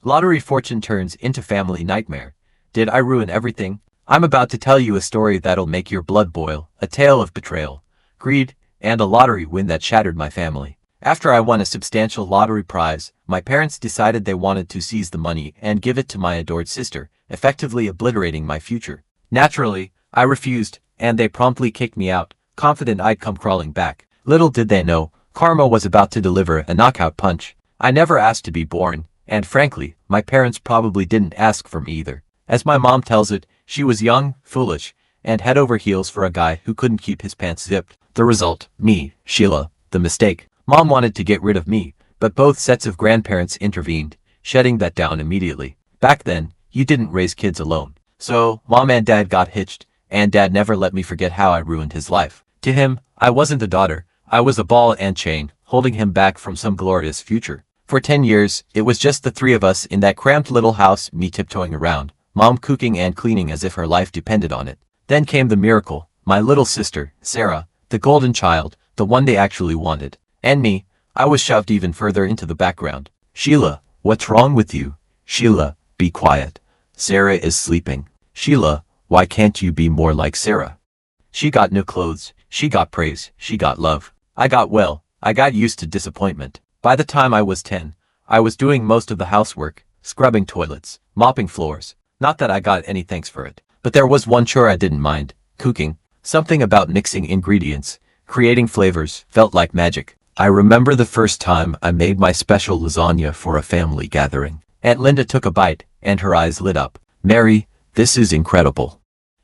Lottery fortune turns into family nightmare. Did I ruin everything? I'm about to tell you a story that'll make your blood boil, a tale of betrayal, greed, and a lottery win that shattered my family. After I won a substantial lottery prize, my parents decided they wanted to seize the money and give it to my adored sister, effectively obliterating my future. Naturally, I refused, and they promptly kicked me out, confident I'd come crawling back. Little did they know, karma was about to deliver a knockout punch. I never asked to be born, and frankly, my parents probably didn't ask for me either. As my mom tells it, she was young, foolish, and head over heels for a guy who couldn't keep his pants zipped. The result, me, Sheila, the mistake. Mom wanted to get rid of me, but both sets of grandparents intervened, shutting that down immediately. Back then, you didn't raise kids alone. So, Mom and Dad got hitched, and Dad never let me forget how I ruined his life. To him, I wasn't a daughter, I was a ball and chain, holding him back from some glorious future. For 10 years, it was just the three of us in that cramped little house, me tiptoeing around, Mom cooking and cleaning as if her life depended on it. Then came the miracle, my little sister, Sarah, the golden child, the one they actually wanted. And me, I was shoved even further into the background. Sheila, what's wrong with you? Sheila, be quiet. Sarah is sleeping. Sheila, why can't you be more like Sarah? She got new clothes, she got praise, she got love. I got used to disappointment. By the time I was 10, I was doing most of the housework, scrubbing toilets, mopping floors. Not that I got any thanks for it. But there was one chore I didn't mind, cooking. Something about mixing ingredients, creating flavors, felt like magic. I remember the first time I made my special lasagna for a family gathering. Aunt Linda took a bite, and her eyes lit up. Mary, this is incredible.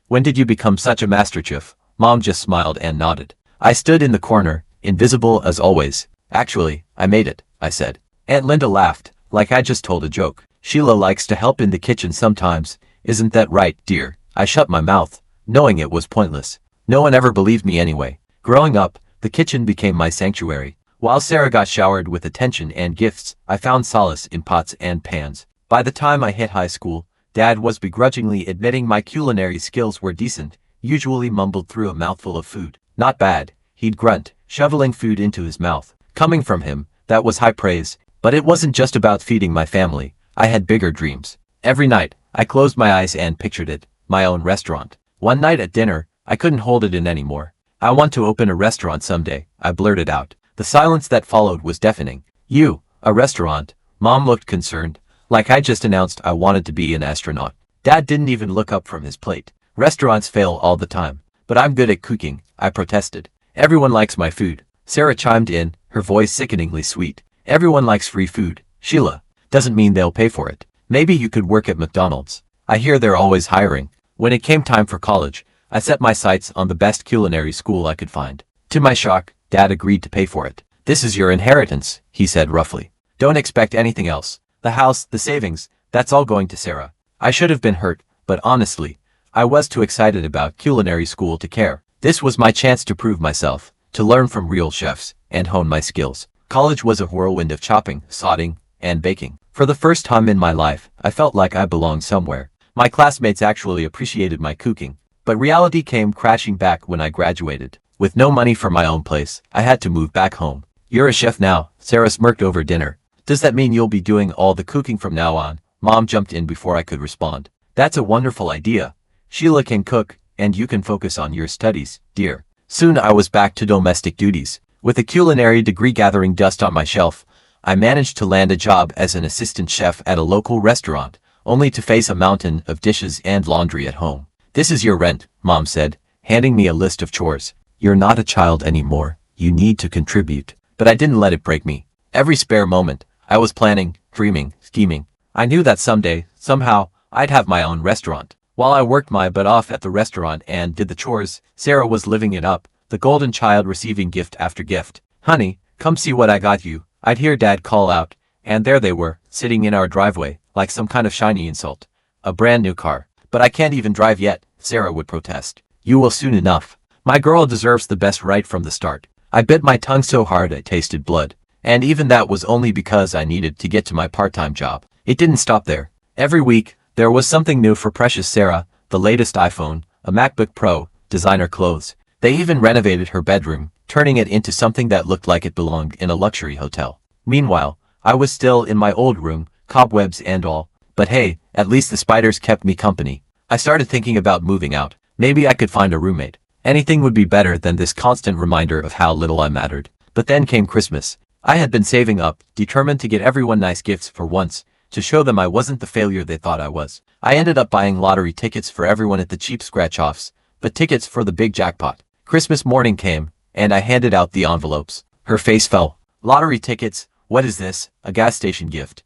When did you become such a master chef? Mom just smiled and nodded. I stood in the corner, invisible as always. Actually, I made it, I said. Aunt Linda laughed, like I just told a joke. Sheila likes to help in the kitchen sometimes. Isn't that right, dear? I shut my mouth, knowing it was pointless. No one ever believed me anyway. Growing up, the kitchen became my sanctuary. While Sarah got showered with attention and gifts, I found solace in pots and pans. By the time I hit high school, Dad was begrudgingly admitting my culinary skills were decent, usually mumbled through a mouthful of food. Not bad, he'd grunt, shoveling food into his mouth. Coming from him, that was high praise. But it wasn't just about feeding my family. I had bigger dreams. Every night, I closed my eyes and pictured it, my own restaurant. One night at dinner, I couldn't hold it in anymore. I want to open a restaurant someday, I blurted out. The silence that followed was deafening. You, a restaurant? Mom looked concerned, like I just announced I wanted to be an astronaut. Dad didn't even look up from his plate. Restaurants fail all the time. But I'm good at cooking, I protested. Everyone likes my food. Sarah chimed in, her voice sickeningly sweet. Everyone likes free food, Sheila. Doesn't mean they'll pay for it. Maybe you could work at McDonald's. I hear they're always hiring. When it came time for college, I set my sights on the best culinary school I could find. To my shock, Dad agreed to pay for it. This is your inheritance, he said roughly. Don't expect anything else. The house, the savings, that's all going to Sarah. I should have been hurt, but honestly, I was too excited about culinary school to care. This was my chance to prove myself, to learn from real chefs, and hone my skills. College was a whirlwind of chopping, sauteing, and baking. For the first time in my life, I felt like I belonged somewhere. My classmates actually appreciated my cooking. But reality came crashing back when I graduated. With no money for my own place, I had to move back home. You're a chef now, Sarah smirked over dinner. Does that mean you'll be doing all the cooking from now on? Mom jumped in before I could respond. That's a wonderful idea. Sheila can cook, and you can focus on your studies, dear. Soon I was back to domestic duties. With a culinary degree gathering dust on my shelf, I managed to land a job as an assistant chef at a local restaurant, only to face a mountain of dishes and laundry at home. This is your rent, Mom said, handing me a list of chores. You're not a child anymore. You need to contribute. But I didn't let it break me. Every spare moment, I was planning, dreaming, scheming. I knew that someday, somehow, I'd have my own restaurant. While I worked my butt off at the restaurant and did the chores, Sarah was living it up, the golden child receiving gift after gift. Honey, come see what I got you. I'd hear Dad call out, and there they were, sitting in our driveway, like some kind of shiny insult. A brand new car. But I can't even drive yet, Sarah would protest. You will soon enough. My girl deserves the best right from the start. I bit my tongue so hard I tasted blood. And even that was only because I needed to get to my part-time job. It didn't stop there. Every week, there was something new for precious Sarah, the latest iPhone, a MacBook Pro, designer clothes. They even renovated her bedroom, turning it into something that looked like it belonged in a luxury hotel. Meanwhile, I was still in my old room, cobwebs and all. But hey, at least the spiders kept me company. I started thinking about moving out. Maybe I could find a roommate. Anything would be better than this constant reminder of how little I mattered. But then came Christmas. I had been saving up, determined to get everyone nice gifts for once, to show them I wasn't the failure they thought I was. I ended up buying lottery tickets for everyone at the cheap scratch-offs, but tickets for the big jackpot. Christmas morning came, and I handed out the envelopes. Her face fell. Lottery tickets? What is this? A gas station gift.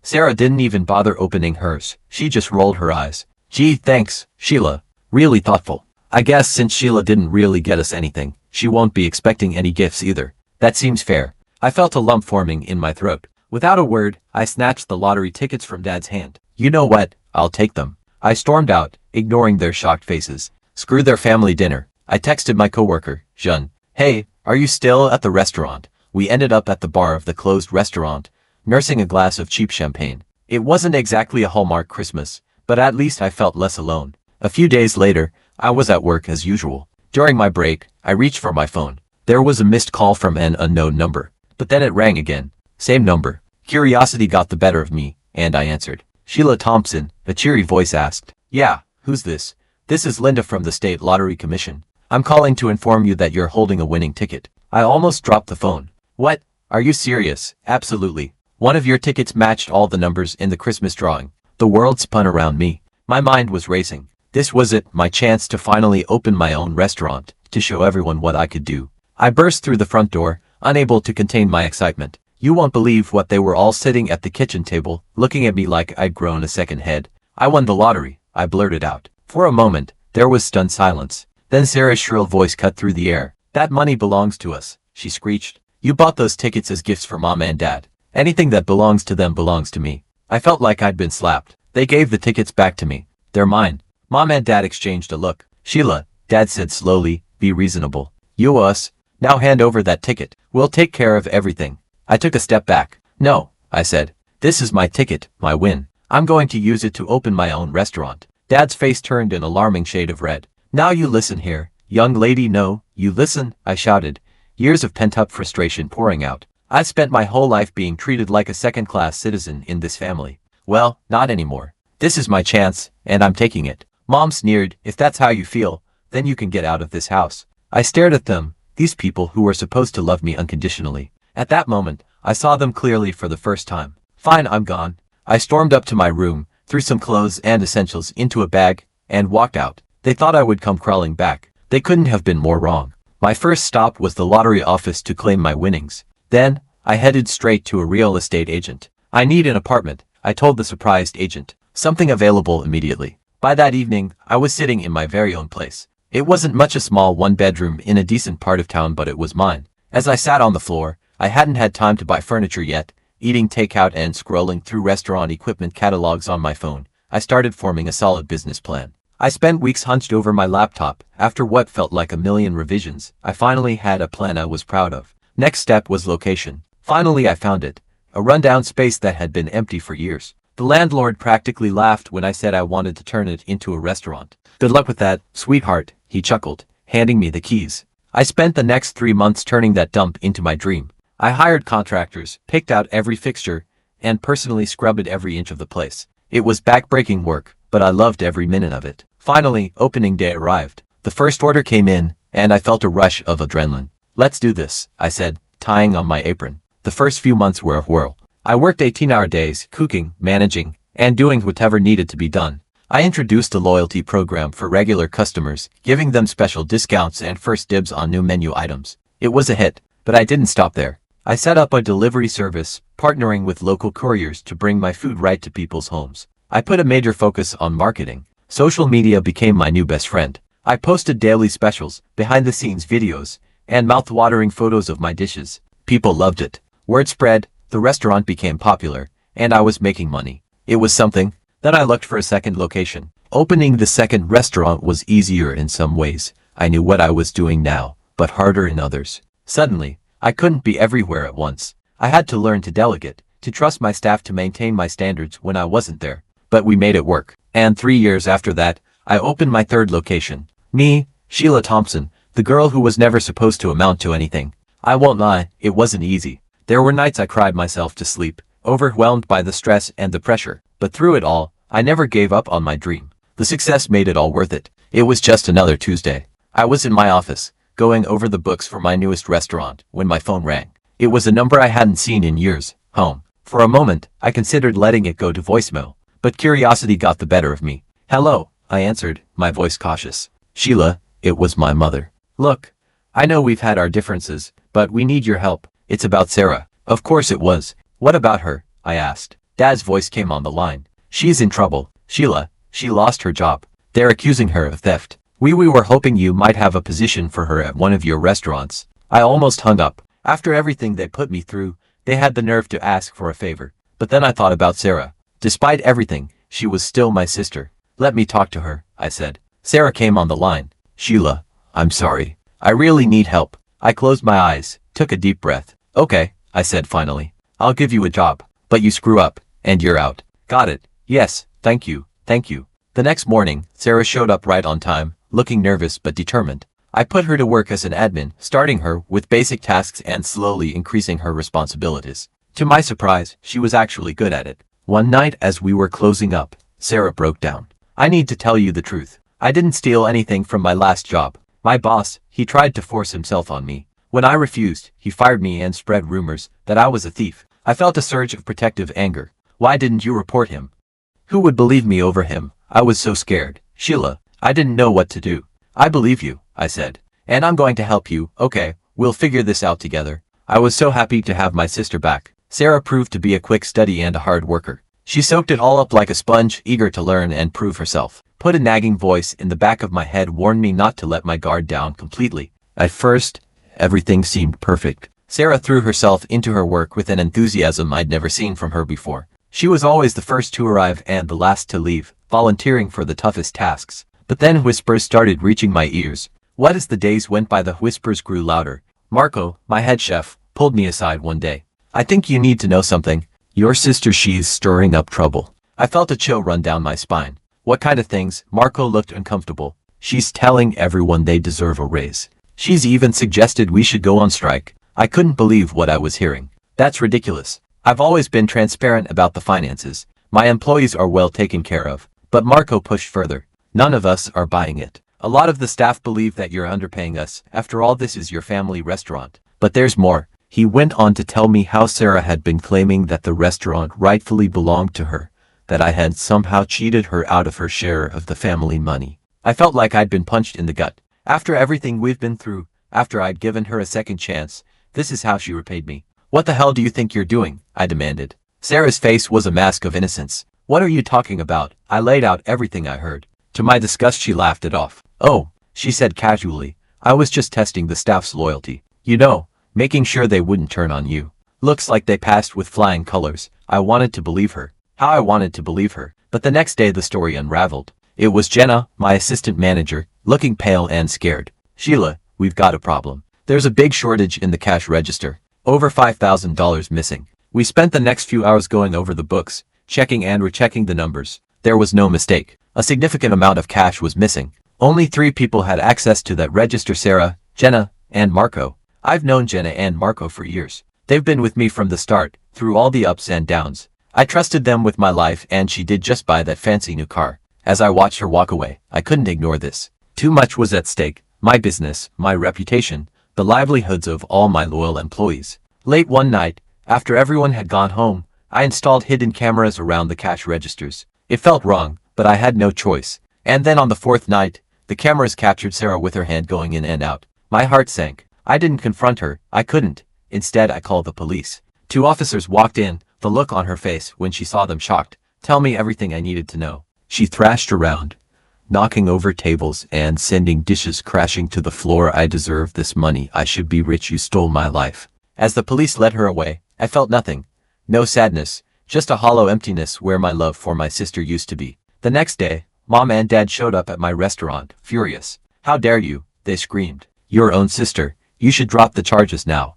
Sarah didn't even bother opening hers. She just rolled her eyes. Gee, thanks, Sheila. Really thoughtful. I guess since Sheila didn't really get us anything, she won't be expecting any gifts either. That seems fair. I felt a lump forming in my throat. Without a word, I snatched the lottery tickets from Dad's hand. You know what? I'll take them. I stormed out, ignoring their shocked faces. Screw their family dinner. I texted my coworker, Jean. Hey, are you still at the restaurant? We ended up at the bar of the closed restaurant, nursing a glass of cheap champagne. It wasn't exactly a Hallmark Christmas, but at least I felt less alone. A few days later, I was at work as usual. During my break, I reached for my phone. There was a missed call from an unknown number, but then it rang again. Same number. Curiosity got the better of me, and I answered. Sheila Thompson, a cheery voice asked. Yeah, who's this? This is Linda from the State Lottery Commission. I'm calling to inform you that you're holding a winning ticket. I almost dropped the phone. What? Are you serious? Absolutely. One of your tickets matched all the numbers in the Christmas drawing. The world spun around me. My mind was racing. This was it, my chance to finally open my own restaurant, to show everyone what I could do. I burst through the front door, unable to contain my excitement. You won't believe what they were all sitting at the kitchen table, looking at me like I'd grown a second head. I won the lottery, I blurted out. For a moment, there was stunned silence. Then Sarah's shrill voice cut through the air. That money belongs to us, she screeched. You bought those tickets as gifts for Mom and Dad. Anything that belongs to them belongs to me. I felt like I'd been slapped. They gave the tickets back to me. They're mine. Mom and Dad exchanged a look. Sheila, Dad said slowly, be reasonable. You owe us. Now hand over that ticket. We'll take care of everything. I took a step back. No, I said. This is my ticket, my win. I'm going to use it to open my own restaurant. Dad's face turned an alarming shade of red. Now you listen here, young lady. No, you listen, I shouted, years of pent-up frustration pouring out. I've spent my whole life being treated like a second-class citizen in this family. Well, not anymore. This is my chance, and I'm taking it. Mom sneered. If that's how you feel, then you can get out of this house. I stared at them, these people who were supposed to love me unconditionally. At that moment, I saw them clearly for the first time. Fine, I'm gone. I stormed up to my room, threw some clothes and essentials into a bag, and walked out. They thought I would come crawling back. They couldn't have been more wrong. My first stop was the lottery office to claim my winnings. Then, I headed straight to a real estate agent. I need an apartment, I told the surprised agent. Something available immediately. By that evening, I was sitting in my very own place. It wasn't much, a small one-bedroom in a decent part of town, but it was mine. As I sat on the floor, I hadn't had time to buy furniture yet, eating takeout and scrolling through restaurant equipment catalogs on my phone. I started forming a solid business plan. I spent weeks hunched over my laptop. After what felt like a million revisions, I finally had a plan I was proud of. Next step was location. Finally I found it. A rundown space that had been empty for years. The landlord practically laughed when I said I wanted to turn it into a restaurant. Good luck with that, sweetheart, he chuckled, handing me the keys. I spent the next 3 months turning that dump into my dream. I hired contractors, picked out every fixture, and personally scrubbed every inch of the place. It was back-breaking work, but I loved every minute of it. Finally, opening day arrived. The first order came in, and I felt a rush of adrenaline. Let's do this, I said, tying on my apron. The first few months were a whirl. I worked 18-hour days, cooking, managing, and doing whatever needed to be done. I introduced a loyalty program for regular customers, giving them special discounts and first dibs on new menu items. It was a hit, but I didn't stop there. I set up a delivery service, partnering with local couriers to bring my food right to people's homes. I put a major focus on marketing. Social media became my new best friend. I posted daily specials, behind-the-scenes videos, and mouth-watering photos of my dishes. People loved it. Word spread, the restaurant became popular, and I was making money. It was something. Then I looked for a second location. Opening the second restaurant was easier in some ways. I knew what I was doing now, but harder in others. Suddenly, I couldn't be everywhere at once. I had to learn to delegate, to trust my staff to maintain my standards when I wasn't there. But we made it work. And 3 years after that, I opened my third location. Me, Sheila Thompson, the girl who was never supposed to amount to anything. I won't lie, it wasn't easy. There were nights I cried myself to sleep, overwhelmed by the stress and the pressure. But through it all, I never gave up on my dream. The success made it all worth it. It was just another Tuesday. I was in my office, going over the books for my newest restaurant, when my phone rang. It was a number I hadn't seen in years. Home. For a moment, I considered letting it go to voicemail, but curiosity got the better of me. Hello, I answered, my voice cautious. Sheila, it was my mother. Look, I know we've had our differences, but we need your help. It's about Sarah. Of course it was. What about her? I asked. Dad's voice came on the line. She's in trouble, Sheila. She lost her job. They're accusing her of theft. We were hoping you might have a position for her at one of your restaurants. I almost hung up. After everything they put me through, they had the nerve to ask for a favor. But then I thought about Sarah. Despite everything, she was still my sister. Let me talk to her, I said. Sarah came on the line. Sheila, I'm sorry. I really need help. I closed my eyes, took a deep breath. Okay, I said finally. I'll give you a job. But you screw up, and you're out. Got it. Yes, thank you, thank you. The next morning, Sarah showed up right on time, looking nervous but determined. I put her to work as an admin, starting her with basic tasks and slowly increasing her responsibilities. To my surprise, she was actually good at it. One night as we were closing up, Sarah broke down. I need to tell you the truth. I didn't steal anything from my last job. My boss, he tried to force himself on me. When I refused, he fired me and spread rumors that I was a thief. I felt a surge of protective anger. Why didn't you report him? Who would believe me over him? I was so scared. Sheila, I didn't know what to do. I believe you, I said. And I'm going to help you, okay? We'll figure this out together. I was so happy to have my sister back. Sarah proved to be a quick study and a hard worker. She soaked it all up like a sponge, eager to learn and prove herself. Put a nagging voice in the back of my head warned me not to let my guard down completely. At first, everything seemed perfect. Sarah threw herself into her work with an enthusiasm I'd never seen from her before. She was always the first to arrive and the last to leave, volunteering for the toughest tasks. But then whispers started reaching my ears. What as the days went by, the whispers grew louder. Marco, my head chef, pulled me aside one day. I think you need to know something. Your sister, she's stirring up trouble. I felt a chill run down my spine. What kind of things? Marco looked uncomfortable. She's telling everyone they deserve a raise. She's even suggested we should go on strike. I couldn't believe what I was hearing. That's ridiculous. I've always been transparent about the finances. My employees are well taken care of. But Marco pushed further. None of us are buying it. A lot of the staff believe that you're underpaying us. After all, this is your family restaurant. But there's more. He went on to tell me how Sarah had been claiming that the restaurant rightfully belonged to her, that I had somehow cheated her out of her share of the family money. I felt like I'd been punched in the gut. After everything we've been through, after I'd given her a second chance, this is how she repaid me. What the hell do you think you're doing? I demanded. Sarah's face was a mask of innocence. What are you talking about? I laid out everything I heard. To my disgust, she laughed it off. Oh, she said casually. I was just testing the staff's loyalty. You know, making sure they wouldn't turn on you. Looks like they passed with flying colors. I wanted to believe her. How I wanted to believe her. But the next day the story unraveled. It was Jenna, my assistant manager, looking pale and scared. Sheila, we've got a problem. There's a big shortage in the cash register. Over $5,000 missing. We spent the next few hours going over the books, checking and rechecking the numbers. There was no mistake. A significant amount of cash was missing. Only 3 people had access to that register: Sarah, Jenna, and Marco. I've known Jenna and Marco for years. They've been with me from the start, through all the ups and downs. I trusted them with my life, and she did just buy that fancy new car. As I watched her walk away, I couldn't ignore this. Too much was at stake. My business, my reputation, the livelihoods of all my loyal employees. Late one night, after everyone had gone home, I installed hidden cameras around the cash registers. It felt wrong, but I had no choice. And then on the 4th night, the cameras captured Sarah with her hand going in and out. My heart sank. I didn't confront her. I couldn't. Instead, I called the police. 2 officers walked in, the look on her face when she saw them shocked. Tell me everything I needed to know. She thrashed around, knocking over tables and sending dishes crashing to the floor. I deserve this money. I should be rich. You stole my life. As the police led her away, I felt nothing. No sadness, just a hollow emptiness where my love for my sister used to be. The next day, Mom and Dad showed up at my restaurant, furious. How dare you, they screamed. Your own sister. You should drop the charges now.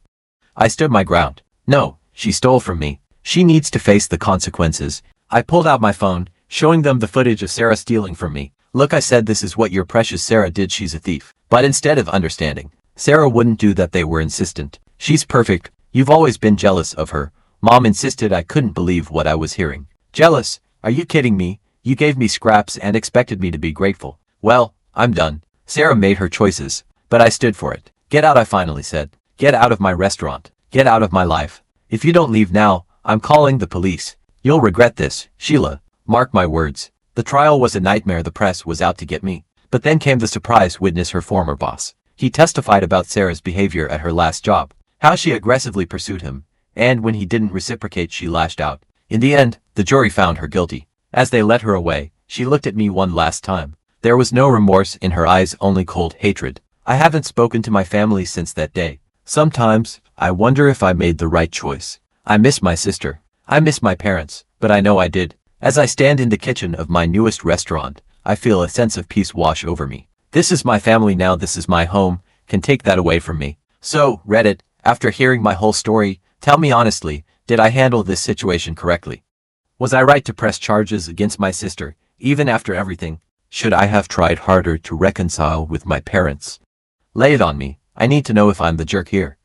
I stood my ground. No, she stole from me. She needs to face the consequences. I pulled out my phone, showing them the footage of Sarah stealing from me. Look, I said, this is what your precious Sarah did. She's a thief. But instead of understanding, Sarah wouldn't do that. They were insistent. She's perfect. You've always been jealous of her. Mom insisted. I couldn't believe what I was hearing. Jealous? Are you kidding me? You gave me scraps and expected me to be grateful. Well, I'm done. Sarah made her choices, but I stood for it. Get out, I finally said. Get out of my restaurant. Get out of my life. If you don't leave now, I'm calling the police. You'll regret this, Sheila. Mark my words. The trial was a nightmare. The press was out to get me. But then came the surprise witness, her former boss. He testified about Sarah's behavior at her last job, how she aggressively pursued him, and when he didn't reciprocate she lashed out. In the end, the jury found her guilty. As they led her away, she looked at me one last time. There was no remorse in her eyes, only cold hatred. I haven't spoken to my family since that day. Sometimes, I wonder if I made the right choice. I miss my sister. I miss my parents, but I know I did. As I stand in the kitchen of my newest restaurant, I feel a sense of peace wash over me. This is my family now. This is my home. Can take that away from me. So, Reddit, after hearing my whole story, tell me honestly, did I handle this situation correctly? Was I right to press charges against my sister, even after everything? Should I have tried harder to reconcile with my parents? Lay it on me. I need to know if I'm the jerk here.